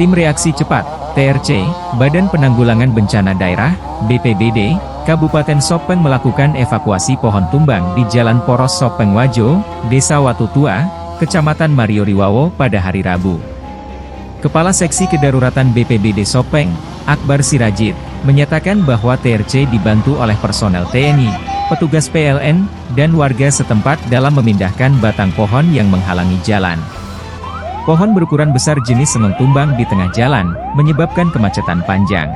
Tim Reaksi Cepat, TRC, Badan Penanggulangan Bencana Daerah, BPBD, Kabupaten Sopeng melakukan evakuasi pohon tumbang di Jalan Poros Sopeng Wajo, Desa Watu Tua, Kecamatan Marioriwawo pada hari Rabu. Kepala Seksi Kedaruratan BPBD Sopeng, Akbar Sirajid, menyatakan bahwa TRC dibantu oleh personel TNI, petugas PLN, dan warga setempat dalam memindahkan batang pohon yang menghalangi jalan. Pohon berukuran besar jenis sengon tumbang di tengah jalan, menyebabkan kemacetan panjang.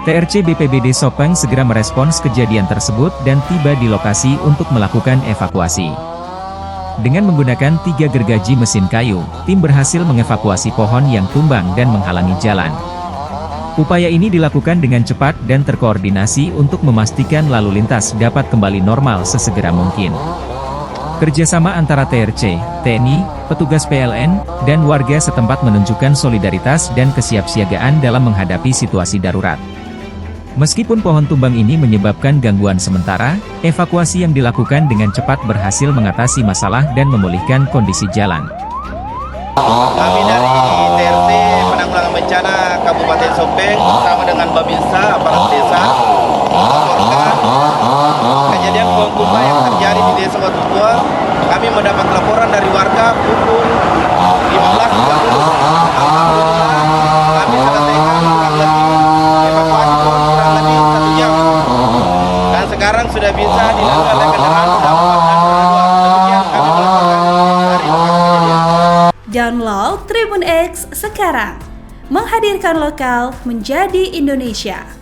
TRC BPBD Sopeng segera merespons kejadian tersebut dan tiba di lokasi untuk melakukan evakuasi. Dengan menggunakan 3 gergaji mesin kayu, tim berhasil mengevakuasi pohon yang tumbang dan menghalangi jalan. Upaya ini dilakukan dengan cepat dan terkoordinasi untuk memastikan lalu lintas dapat kembali normal sesegera mungkin. Kerjasama antara TRC, TNI, petugas PLN, dan warga setempat menunjukkan solidaritas dan kesiapsiagaan dalam menghadapi situasi darurat. Meskipun pohon tumbang ini menyebabkan gangguan sementara, evakuasi yang dilakukan dengan cepat berhasil mengatasi masalah dan memulihkan kondisi jalan. Kami dari TRT Penanggulangan Bencana Kabupaten Sopeng bersama dengan Babinsa, aparat desa, kejadian pohon tumbang yang terjadi di Desa Watu Tua. Kami mendapat laporan dari warga pukul 15.30. Kami selesaikan kurang lebih evakuasi pohon kurang lebih 1 jam. Dan sekarang sudah bisa dilalui oleh kendaraan dampak dan roda 2. Demikian kami melakukan hari kejadian. Download Tribun X sekarang, menghadirkan lokal menjadi Indonesia.